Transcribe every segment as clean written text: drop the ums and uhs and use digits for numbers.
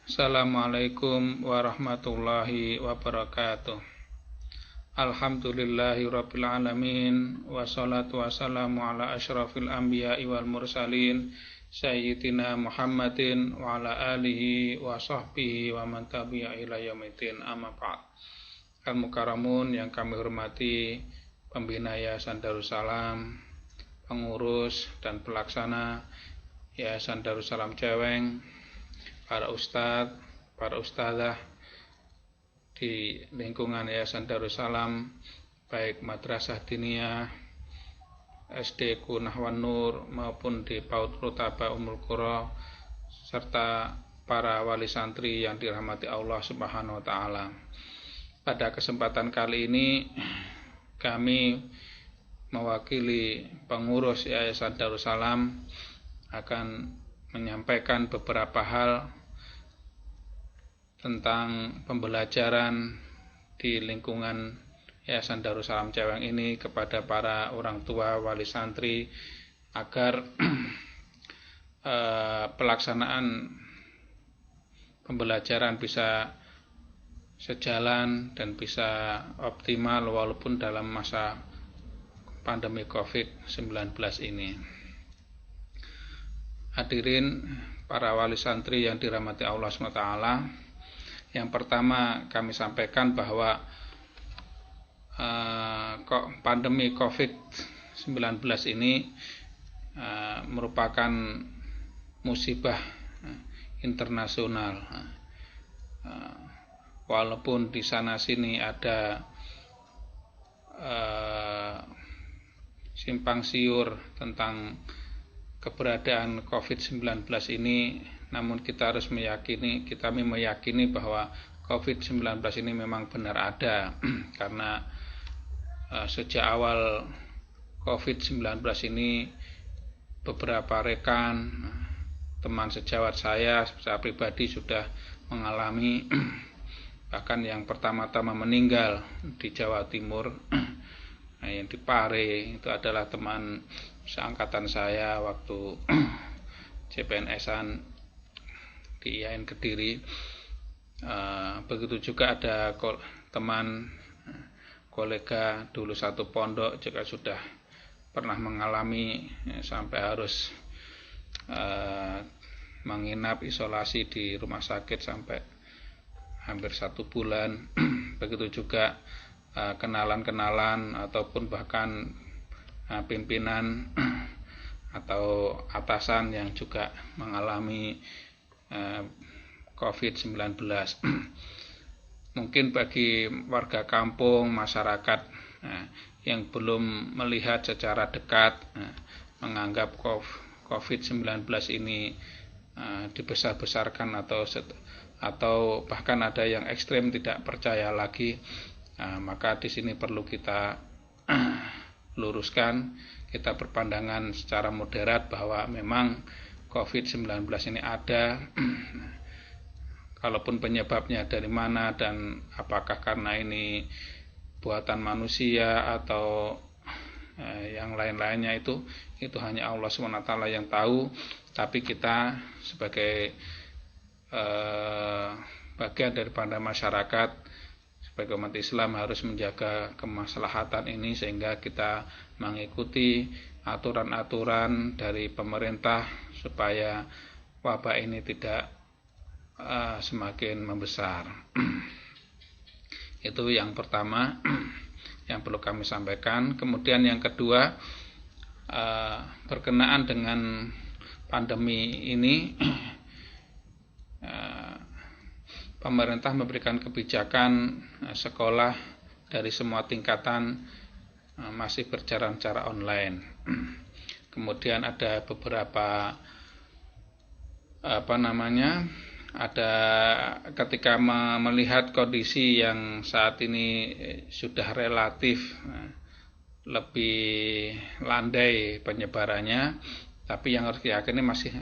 Assalamualaikum warahmatullahi wabarakatuh. Alhamdulillahirabbil alamin, wassalatu wassalamu ala asyrafil anbiya'i wal mursalin sayyidina Muhammadin wa ala alihi wa sahbihi wa man tabi'a ila yaumiddin, amma ba'd. Al-Mukaramun yang kami hormati, pembina Yayasan Darussalam, pengurus dan pelaksana Yayasan Darussalam Ceweng, para ustadz, para ustadzah di lingkungan Yayasan Darussalam, baik Madrasah Diniyah, SD Nahwan Nur maupun di PAUD Rutaba Ummul Qura, serta para wali santri yang dirahmati Allah Subhanahu wa taala. Pada kesempatan kali ini kami mewakili pengurus Yayasan Darussalam akan menyampaikan beberapa hal tentang pembelajaran di lingkungan Yayasan Darussalam Ceweng ini kepada para orang tua wali santri agar pelaksanaan pembelajaran bisa sejalan dan bisa optimal walaupun dalam masa pandemi COVID-19 ini. Hadirin para wali santri yang dirahmati Allah SWT, yang pertama kami sampaikan bahwa pandemi COVID-19 ini merupakan musibah internasional. Walaupun di sana sini ada simpang siur tentang keberadaan COVID-19 ini, namun kita harus kami meyakini bahwa COVID-19 ini memang benar ada karena sejak awal COVID-19 ini beberapa rekan, teman sejawat saya pribadi sudah mengalami, bahkan yang pertama-tama meninggal di Jawa Timur, yang di Pare itu adalah teman seangkatan saya waktu CPNS-an di IAIN Kediri. Begitu juga ada teman kolega dulu satu pondok juga sudah pernah mengalami sampai harus menginap isolasi di rumah sakit sampai hampir 1 bulan. Begitu juga kenalan-kenalan ataupun bahkan pimpinan atau atasan yang juga mengalami COVID-19. Mungkin bagi warga kampung, masyarakat yang belum melihat secara dekat, menganggap COVID-19 ini dibesar-besarkan atau bahkan ada yang ekstrem tidak percaya lagi, maka di sini perlu kita luruskan, kita berpandangan secara moderat bahwa memang COVID-19 ini ada. Kalaupun penyebabnya dari mana dan apakah karena ini buatan manusia atau yang lain-lainnya, itu hanya Allah SWT yang tahu. Tapi kita sebagai bagian daripada masyarakat, sebagai umat Islam harus menjaga kemaslahatan ini sehingga kita mengikuti aturan-aturan dari pemerintah supaya wabah ini tidak semakin membesar. Itu yang pertama yang perlu kami sampaikan. Kemudian yang kedua, berkenaan dengan pandemi ini, pemerintah memberikan kebijakan sekolah dari semua tingkatan masih berjalan secara online. Kemudian ada beberapa ada ketika melihat kondisi yang saat ini sudah relatif lebih landai penyebarannya, tapi yang harus diyakini masih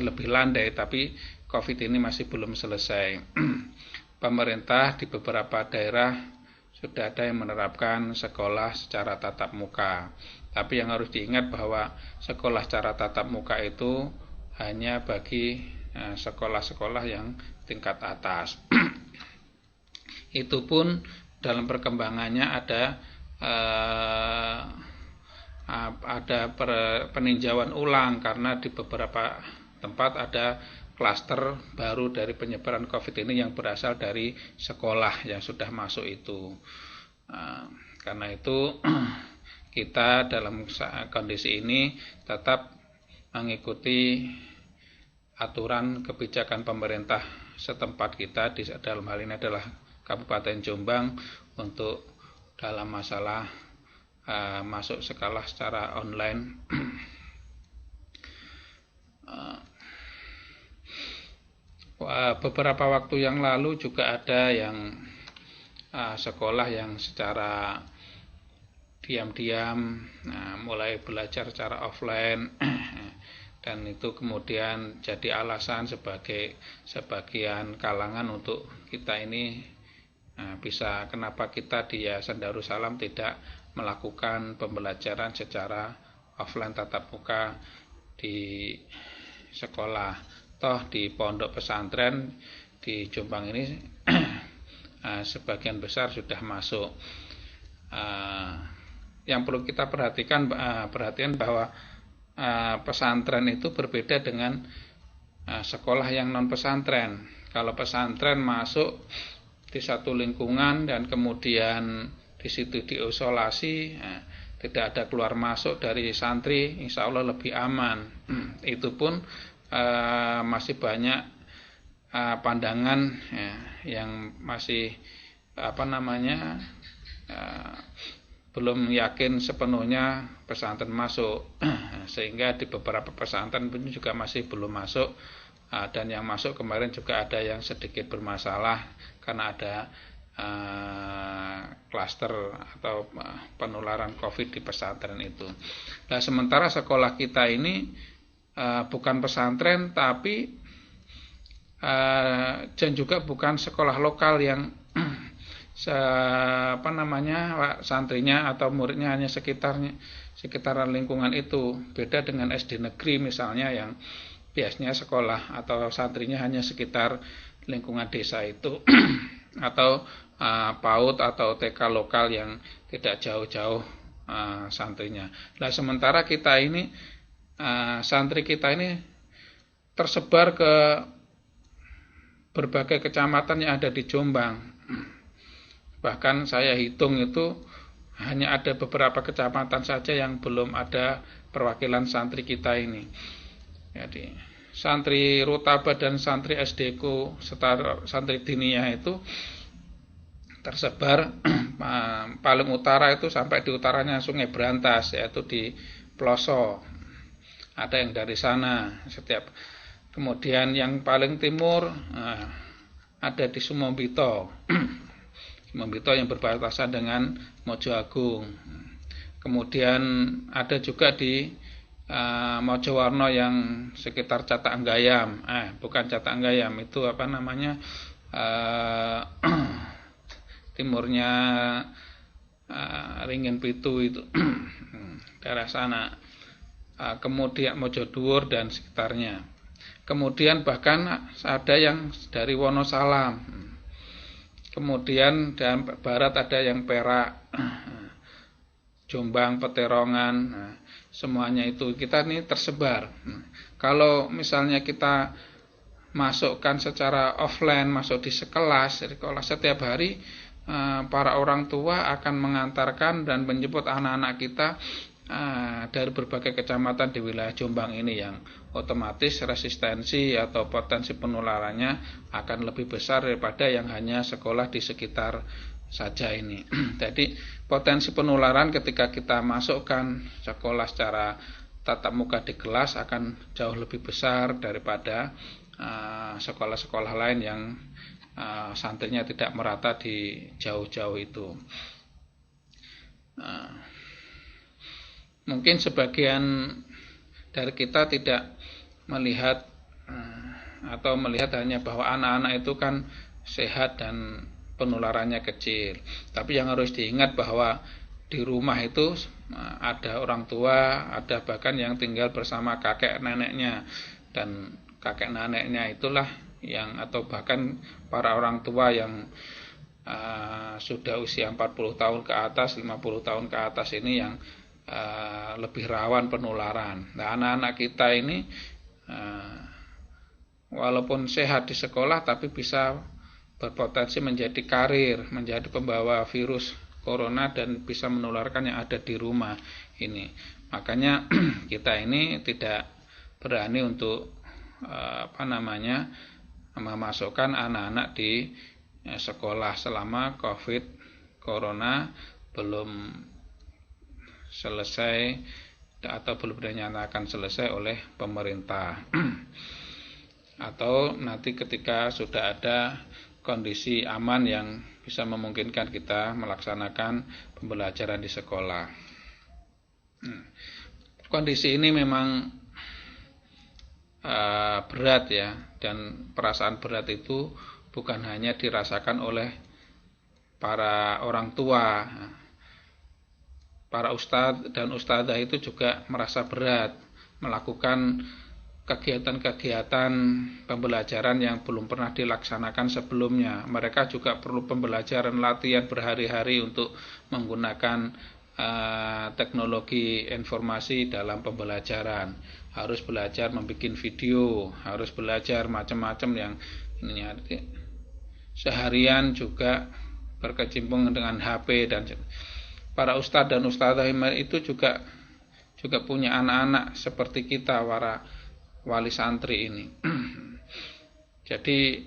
lebih landai, tapi COVID ini masih belum selesai. Pemerintah di beberapa daerah sudah ada yang menerapkan sekolah secara tatap muka. Tapi yang harus diingat bahwa sekolah secara tatap muka itu hanya bagi sekolah-sekolah yang tingkat atas. Itu pun dalam perkembangannya ada peninjauan ulang karena di beberapa tempat ada klaster baru dari penyebaran COVID ini yang berasal dari sekolah yang sudah masuk itu. Karena itu kita dalam kondisi ini tetap mengikuti aturan kebijakan pemerintah setempat kita, dalam hal ini adalah Kabupaten Jombang, untuk dalam masalah masuk sekolah secara online. Beberapa waktu yang lalu juga ada yang sekolah yang secara diam-diam mulai belajar secara offline, dan itu kemudian jadi alasan sebagai sebagian kalangan untuk kita ini bisa kenapa kita di Yayasan Darussalam tidak melakukan pembelajaran secara offline tatap muka di sekolah. Toh di pondok pesantren di Jombang ini sebagian besar sudah masuk. Yang perlu kita perhatian bahwa pesantren itu berbeda dengan sekolah yang non pesantren. Kalau pesantren masuk di satu lingkungan dan kemudian di situ diisolasi, tidak ada keluar masuk dari santri, insya Allah lebih aman. Itu pun masih banyak pandangan yang masih belum yakin sepenuhnya pesantren masuk, sehingga di beberapa pesantren pun juga masih belum masuk, dan yang masuk kemarin juga ada yang sedikit bermasalah karena ada klaster atau penularan COVID di pesantren itu. Nah, sementara sekolah kita ini bukan pesantren tapi dan juga bukan sekolah lokal yang santrinya atau muridnya hanya sekitaran lingkungan itu. Beda dengan SD negeri misalnya yang biasanya sekolah atau santrinya hanya sekitar lingkungan desa itu atau PAUD atau TK lokal yang tidak jauh-jauh santrinya. Nah, sementara kita ini santri kita ini tersebar ke berbagai kecamatan yang ada di Jombang. Bahkan saya hitung itu hanya ada beberapa kecamatan saja yang belum ada perwakilan santri kita ini. Jadi santri Rutaba dan santri SD-ku serta santri Diniyah itu tersebar paling utara itu sampai di utaranya Sungai Brantas, yaitu di Ploso. Ada yang dari sana setiap. Kemudian yang paling timur ada di Sumombito. Sumombito yang berbatasan dengan Mojoagung. Kemudian ada juga di Mojowarno yang sekitar Catak Anggayam. Bukan Catak Anggayam, itu timurnya Ringin Pitu itu daerah sana. Kemudian Mojodhuwur dan sekitarnya. Kemudian bahkan ada yang dari Wonosalam. Kemudian dan barat ada yang Perak, Jombang, Peterongan, semuanya itu kita ini tersebar. Kalau misalnya kita masukkan secara offline, masuk di sekelas setiap hari, para orang tua akan mengantarkan dan menjemput anak-anak kita dari berbagai kecamatan di wilayah Jombang ini, yang otomatis resistensi atau potensi penularannya akan lebih besar daripada yang hanya sekolah di sekitar saja ini. Jadi potensi penularan ketika kita masukkan sekolah secara tatap muka di kelas akan jauh lebih besar daripada sekolah-sekolah lain yang santrinya tidak merata di jauh-jauh itu. Mungkin sebagian dari kita tidak melihat atau melihat hanya bahwa anak-anak itu kan sehat dan penularannya kecil. Tapi yang harus diingat bahwa di rumah itu ada orang tua, ada bahkan yang tinggal bersama kakek neneknya, dan kakek neneknya itulah yang, atau bahkan para orang tua yang sudah usia 40 tahun ke atas, 50 tahun ke atas ini yang lebih rawan penularan. Nah, anak-anak kita ini walaupun sehat di sekolah tapi bisa berpotensi menjadi karir, menjadi pembawa virus corona dan bisa menularkan yang ada di rumah ini. Makanya kita ini tidak berani untuk memasukkan anak-anak di sekolah selama COVID corona belum selesai atau belum dinyatakan selesai oleh pemerintah. Atau nanti ketika sudah ada kondisi aman yang bisa memungkinkan kita melaksanakan pembelajaran di sekolah. Kondisi ini memang berat ya, dan perasaan berat itu bukan hanya dirasakan oleh para orang tua. Para ustadz dan ustadzah itu juga merasa berat melakukan kegiatan-kegiatan pembelajaran yang belum pernah dilaksanakan sebelumnya. Mereka juga perlu pembelajaran latihan berhari-hari untuk menggunakan teknologi informasi dalam pembelajaran. Harus belajar membuat video, harus belajar macam-macam yang ininya. Seharian juga berkecimpung dengan HP, dan para ustadz dan ustadzah itu juga punya anak-anak seperti kita, para wali santri ini. Jadi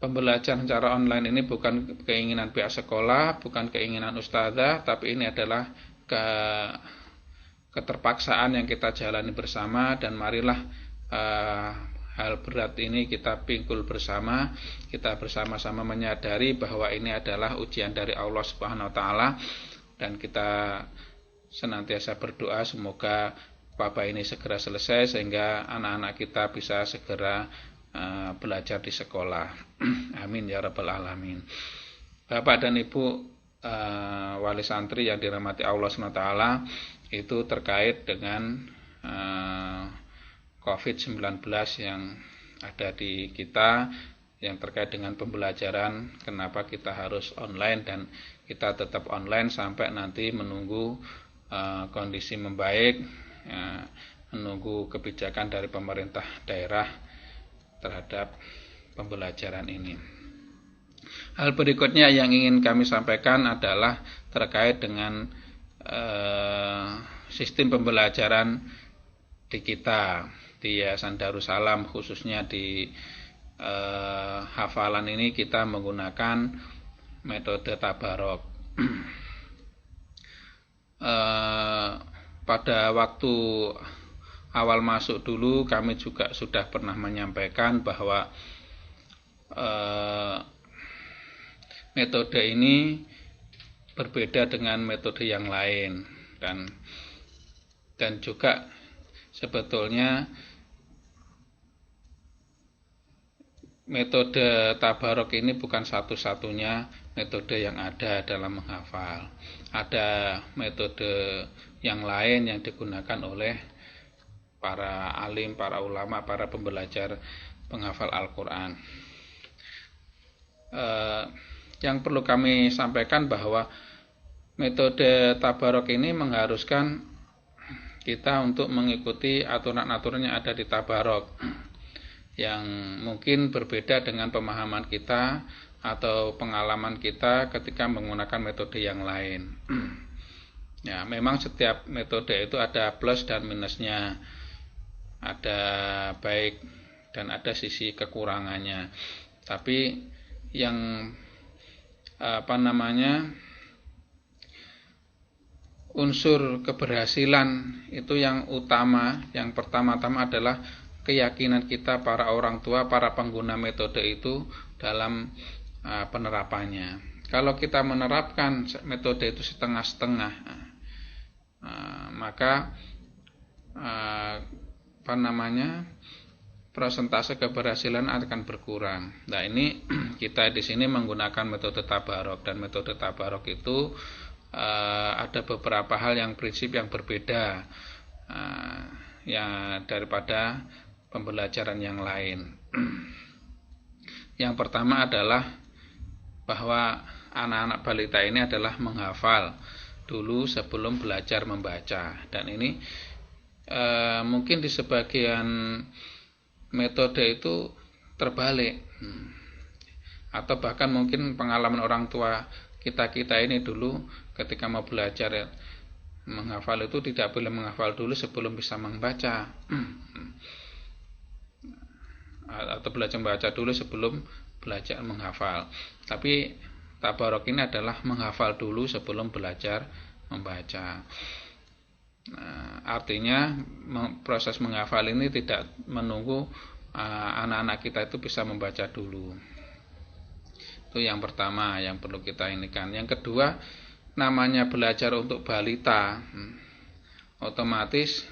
pembelajaran secara online ini bukan keinginan pihak sekolah, bukan keinginan ustadzah, tapi ini adalah keterpaksaan yang kita jalani bersama. Dan marilah hal berat ini kita pikul bersama, kita bersama-sama menyadari bahwa ini adalah ujian dari Allah Subhanahu wa taala, dan kita senantiasa berdoa semoga wabah ini segera selesai sehingga anak-anak kita bisa segera belajar di sekolah. Amin ya rabbal alamin. Bapak dan Ibu wali santri yang dirahmati Allah Subhanahu wa taala, itu terkait dengan COVID-19 yang ada di kita, yang terkait dengan pembelajaran, kenapa kita harus online, dan kita tetap online sampai nanti menunggu kondisi membaik, menunggu kebijakan dari pemerintah daerah terhadap pembelajaran ini. Hal berikutnya yang ingin kami sampaikan adalah terkait dengan sistem pembelajaran di kita, di Yayasan Darussalam, khususnya di hafalan ini kita menggunakan metode tabarok. Pada waktu awal masuk dulu kami juga sudah pernah menyampaikan bahwa metode ini berbeda dengan metode yang lain, dan juga sebetulnya metode tabarok ini bukan satu-satunya metode yang ada dalam menghafal. Ada metode yang lain yang digunakan oleh para alim, para ulama, para pembelajar penghafal Al-Quran. Yang perlu kami sampaikan bahwa metode tabarok ini mengharuskan kita untuk mengikuti aturan-aturan yang ada di tabarok, yang mungkin berbeda dengan pemahaman kita atau pengalaman kita ketika menggunakan metode yang lain. Ya, memang setiap metode itu ada plus dan minusnya, ada baik dan ada sisi kekurangannya. Tapi yang unsur keberhasilan itu yang utama, yang pertama-tama adalah keyakinan kita para orang tua, para pengguna metode itu dalam penerapannya. Kalau kita menerapkan metode itu setengah-setengah, maka persentase keberhasilan akan berkurang. Nah, ini kita di sini menggunakan metode tabarok, dan metode tabarok itu ada beberapa hal yang prinsip yang berbeda ya daripada pembelajaran yang lain. Yang pertama adalah bahwa anak-anak balita ini adalah menghafal dulu sebelum belajar membaca, dan ini mungkin di sebagian metode itu terbalik, atau bahkan mungkin pengalaman orang tua kita ini dulu ketika mau belajar menghafal itu tidak boleh menghafal dulu sebelum bisa membaca, atau belajar membaca dulu sebelum belajar menghafal. Tapi tabarok ini adalah menghafal dulu sebelum belajar membaca. Artinya proses menghafal ini tidak menunggu anak-anak kita itu bisa membaca dulu. Itu yang pertama yang perlu kita inikan. Yang kedua, namanya belajar untuk balita, otomatis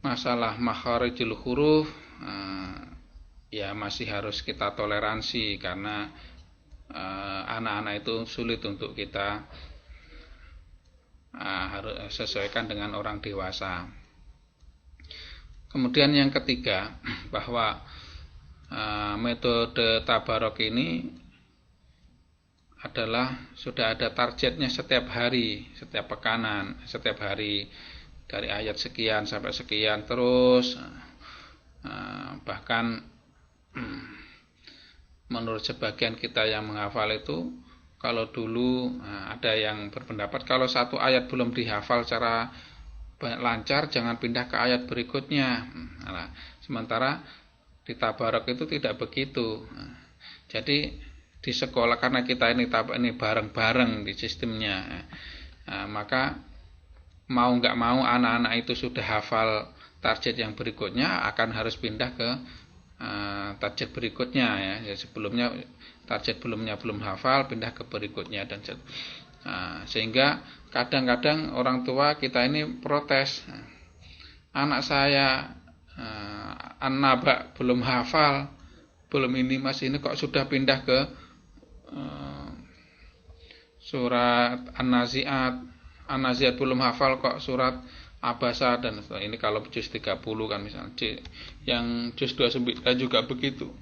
masalah makharijul huruf ya masih harus kita toleransi, karena anak-anak itu sulit untuk kita harus sesuaikan dengan orang dewasa. Kemudian yang ketiga, bahwa metode tabarok ini adalah sudah ada targetnya setiap hari, setiap pekanan, setiap hari, dari ayat sekian sampai sekian terus. Bahkan menurut sebagian kita yang menghafal itu, kalau dulu ada yang berpendapat kalau satu ayat belum dihafal secara lancar jangan pindah ke ayat berikutnya. Sementara di tabarok itu tidak begitu. Jadi di sekolah, karena kita ini bareng-bareng di sistemnya, maka mau nggak mau anak-anak itu sudah hafal target yang berikutnya akan harus pindah ke target berikutnya, ya. Sebelumnya target belum hafal, pindah ke berikutnya, dan sehingga kadang-kadang orang tua kita ini protes, anak saya an-naba belum hafal, belum ini mas, ini kok sudah pindah ke surat an-naziat belum hafal kok surat Abasa, dan ini kalau juz 30 kan misalnya, yang juz 29 juga begitu.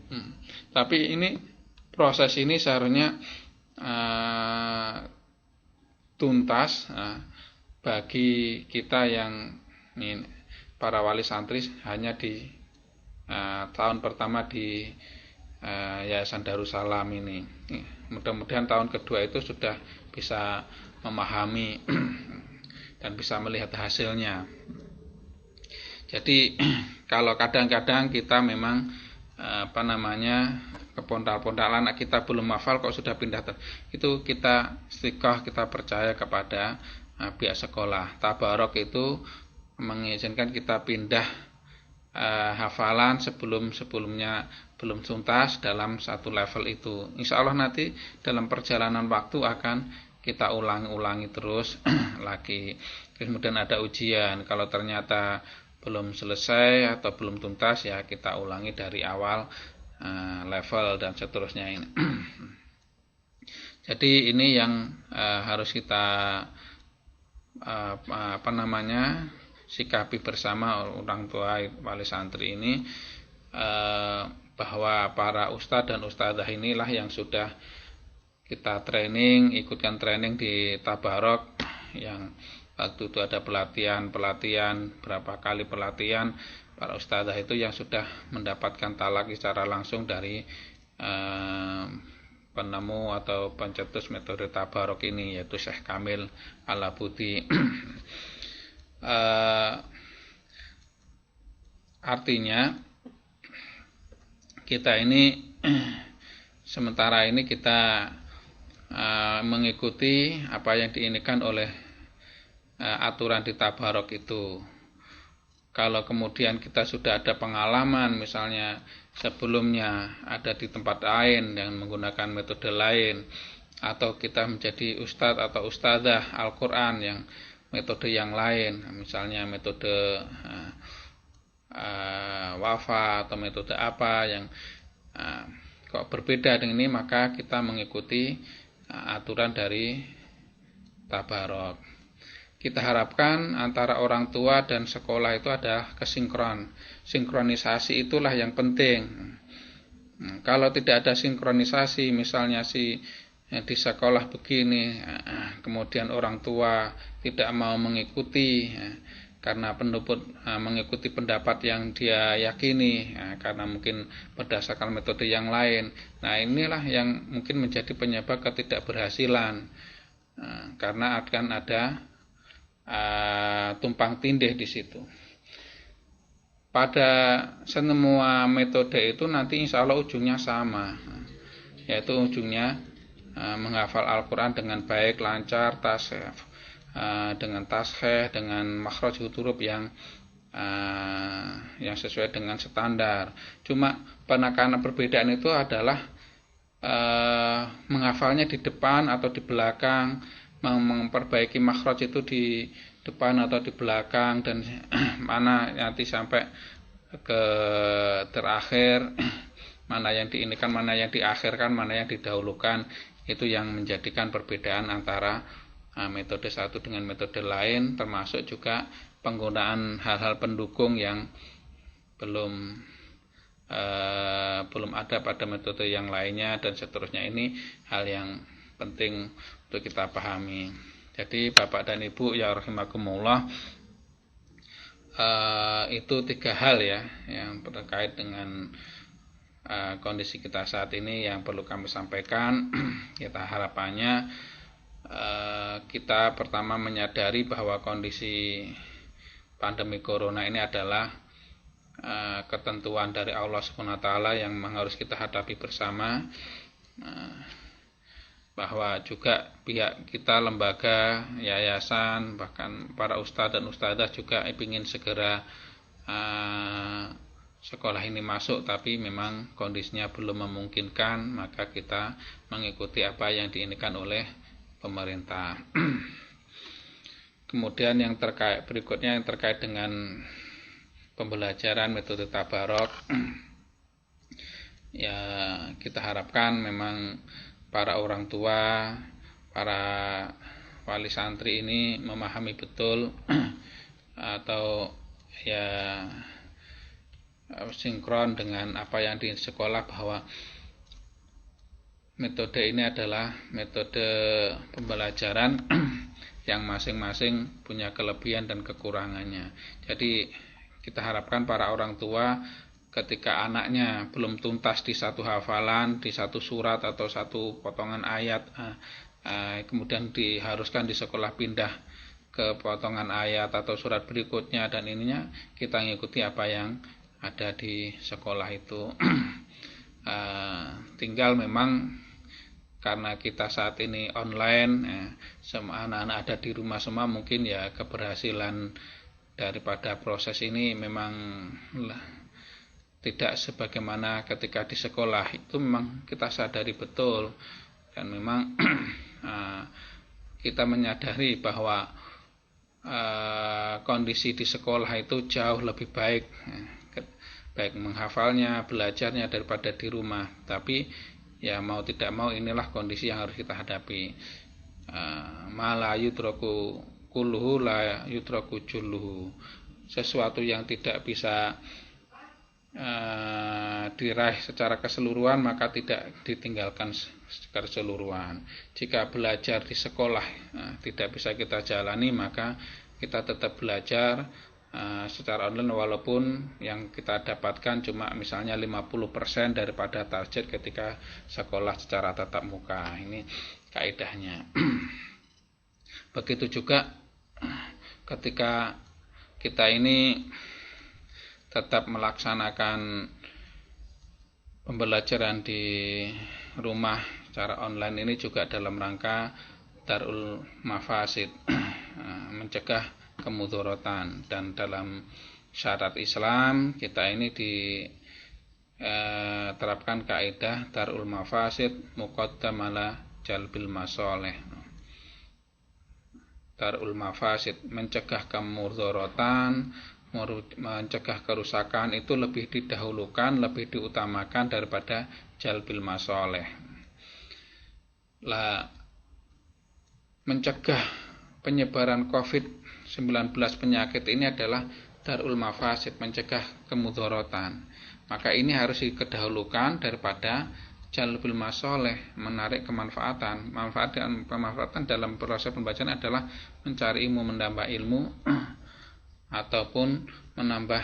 Tapi ini proses ini seharusnya tuntas bagi kita yang ini, para wali santri hanya di tahun pertama di Yayasan Darussalam ini. Mudah-mudahan tahun kedua itu sudah bisa memahami dan bisa melihat hasilnya. Jadi kalau kadang-kadang kita memang kepondak-pondak anak kita belum hafal kok sudah pindah, itu kita istiqoh, kita percaya kepada pihak sekolah. Tabarok itu mengizinkan kita pindah hafalan sebelumnya belum tuntas dalam satu level itu. Insya Allah nanti dalam perjalanan waktu akan kita ulangi terus lagi. Kemudian ada ujian, kalau ternyata belum selesai atau belum tuntas, ya kita ulangi dari awal level dan seterusnya ini. Jadi ini yang harus kita sikapi bersama orang tua wali santri ini, bahwa para ustadz dan ustadzah inilah yang sudah kita training, ikutkan training di tabarok, yang waktu itu ada pelatihan, berapa kali pelatihan, para ustadzah itu yang sudah mendapatkan talaki secara langsung dari penemu atau pencetus metode tabarok ini, yaitu Syekh Kamil Al-Abuti. Artinya kita ini sementara ini kita mengikuti apa yang diinginkan oleh aturan di tabarok itu. Kalau kemudian kita sudah ada pengalaman, misalnya sebelumnya ada di tempat lain yang menggunakan metode lain, atau kita menjadi ustadz atau ustadzah Al-Quran yang metode yang lain, misalnya metode wafa atau metode apa yang kok berbeda dengan ini, maka kita mengikuti aturan dari tabarok. kita harapkan antara orang tua dan sekolah itu ada sinkronisasi itulah yang penting. Kalau tidak ada sinkronisasi, misalnya di sekolah begini, kemudian orang tua tidak mau mengikuti karena mengikuti pendapat yang dia yakini, karena mungkin berdasarkan metode yang lain. Nah, inilah yang mungkin menjadi penyebab ketidakberhasilan, karena akan ada tumpang tindih di situ. Pada semua metode itu nanti insya Allah ujungnya sama, yaitu ujungnya menghafal Al-Quran dengan baik, lancar, dengan tasheh, dengan makhraj huruf yang sesuai dengan standar. Cuma penekanan perbedaan itu adalah menghafalnya di depan atau di belakang, memperbaiki makhraj itu di depan atau di belakang, dan mana nanti sampai ke terakhir, mana yang diinikan, mana yang diakhirkan, mana yang didahulukan. Itu yang menjadikan perbedaan antara metode satu dengan metode lain, termasuk juga penggunaan hal-hal pendukung yang belum ada pada metode yang lainnya, dan seterusnya. Ini hal yang penting untuk kita pahami. Jadi Bapak dan Ibu ya rahimakumullah, itu 3 hal ya yang terkait dengan kondisi kita saat ini yang perlu kami sampaikan. Kita harapannya kita pertama menyadari bahwa kondisi pandemi corona ini adalah ketentuan dari Allah Subhanahu wa taala yang harus kita hadapi bersama, bahwa juga pihak kita, lembaga, yayasan, bahkan para ustadz dan ustadzah juga ingin segera sekolah ini masuk, tapi memang kondisinya belum memungkinkan, maka kita mengikuti apa yang diinginkan oleh pemerintah. Kemudian yang berikutnya yang terkait dengan pembelajaran metode tabarok, ya kita harapkan memang para orang tua, para wali santri ini memahami betul atau ya sinkron dengan apa yang di sekolah, bahwa metode ini adalah metode pembelajaran yang masing-masing punya kelebihan dan kekurangannya. Jadi kita harapkan para orang tua ketika anaknya belum tuntas di satu hafalan, di satu surat atau satu potongan ayat, kemudian diharuskan di sekolah pindah ke potongan ayat atau surat berikutnya, dan ininya kita mengikuti apa yang ada di sekolah itu. Tinggal memang karena kita saat ini online, semua anak-anak ada di rumah semua, mungkin ya keberhasilan daripada proses ini memang tidak sebagaimana ketika di sekolah. Itu memang kita sadari betul, dan memang kita menyadari bahwa kondisi di sekolah itu jauh lebih baik, baik menghafalnya, belajarnya daripada di rumah. Tapi ya mau tidak mau inilah kondisi yang harus kita hadapi. Ma la yudraku kulluhu la yudraku julluhu. Sesuatu yang tidak bisa diraih secara keseluruhan maka tidak ditinggalkan secara keseluruhan. Jika belajar di sekolah tidak bisa kita jalani, maka kita tetap belajar secara online, walaupun yang kita dapatkan cuma misalnya 50% daripada target ketika sekolah secara tatap muka. Ini kaidahnya. Begitu juga ketika kita ini tetap melaksanakan pembelajaran di rumah secara online, ini juga dalam rangka darul mafasid, mencegah kemudorotan. Dan dalam syariat Islam kita ini diterapkan kaidah darul mafasid muqaddam ala jalbil masoleh. Darul mafasid, mencegah kemudorotan, mencegah kerusakan itu lebih didahulukan, lebih diutamakan daripada jalbil masoleh. Lah, mencegah penyebaran COVID-19 penyakit ini adalah darul mafasid, mencegah kemudorotan. Maka ini harus didahulukan daripada jalbil masoleh, menarik kemanfaatan. Manfaat dan pemanfaatan dalam proses pembacaan adalah mencari ilmu, menambah ilmu ataupun menambah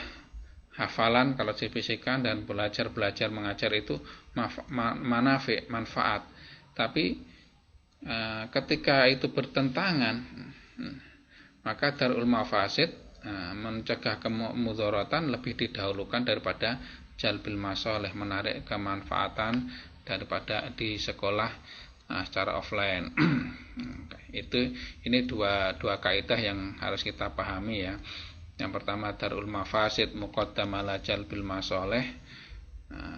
hafalan kalau dibisikan, dan belajar mengajar itu manfaat. Tapi ketika itu bertentangan, maka darul mafasid, mencegah kemudorotan, lebih didahulukan daripada jalbil masoleh, menarik kemanfaatan daripada di sekolah secara offline. Ini dua kaidah yang harus kita pahami ya. Yang pertama, darul mafasid muqaddam ala jalbil masoleh,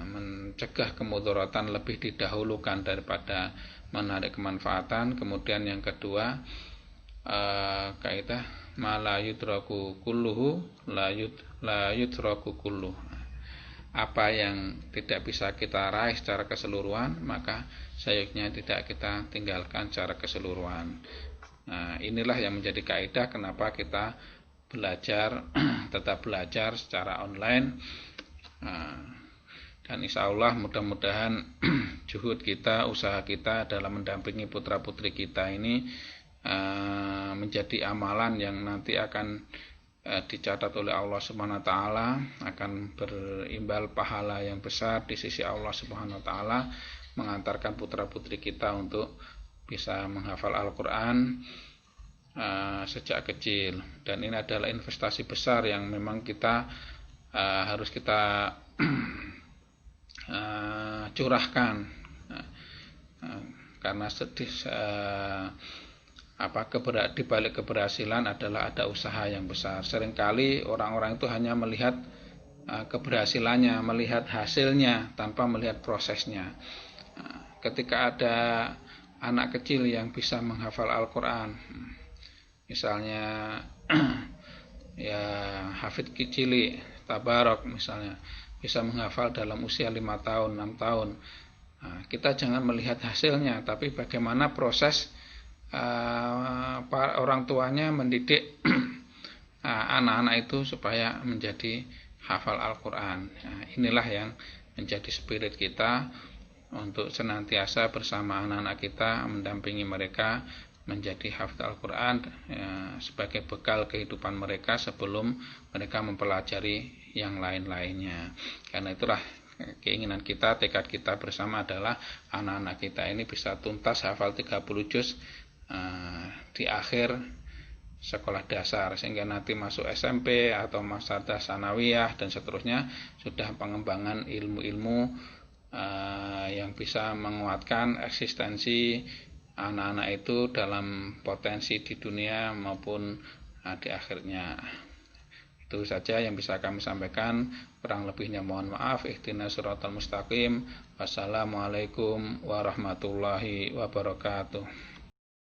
mencegah kemudorotan lebih didahulukan daripada menarik kemanfaatan. Kemudian yang kedua, kaidah ma la yudraku kulluhu la yudraku kulluh. Apa yang tidak bisa kita raih secara keseluruhan, maka seyogyanya tidak kita tinggalkan secara keseluruhan. Nah, inilah yang menjadi kaidah kenapa kita belajar, tetap belajar secara online. Dan insya Allah mudah-mudahan juhud kita, usaha kita dalam mendampingi putra-putri kita ini menjadi amalan yang nanti akan dicatat oleh Allah Subhanahu wa taala, akan berimbal pahala yang besar di sisi Allah Subhanahu wa taala, mengantarkan putra-putri kita untuk bisa menghafal Al-Qur'an sejak kecil. Dan ini adalah investasi besar yang memang kita harus kita curahkan, karena di balik keberhasilan adalah ada usaha yang besar. Seringkali orang-orang itu hanya melihat keberhasilannya, melihat hasilnya tanpa melihat prosesnya. Ketika ada anak kecil yang bisa menghafal Al-Qur'an, misalnya ya hafid kicili tabarok misalnya, bisa menghafal dalam usia 5 tahun, 6 tahun. Kita jangan melihat hasilnya, tapi bagaimana proses orang tuanya mendidik anak-anak itu supaya menjadi hafal Al-Qur'an. Inilah yang menjadi spirit kita untuk senantiasa bersama anak-anak kita, mendampingi mereka menjadi hafal Al-Qur'an sebagai bekal kehidupan mereka sebelum mereka mempelajari yang lain-lainnya. Karena itulah keinginan kita, tekad kita bersama adalah anak-anak kita ini bisa tuntas hafal 30 juz di akhir sekolah dasar, sehingga nanti masuk SMP atau masa sanawiyah dan seterusnya sudah pengembangan ilmu-ilmu yang bisa menguatkan eksistensi anak-anak itu dalam potensi di dunia maupun di akhirnya. Itu saja yang bisa kami sampaikan, kurang lebihnya mohon maaf. Ihdinas siratal mustaqim. Wassalamualaikum warahmatullahi wabarakatuh.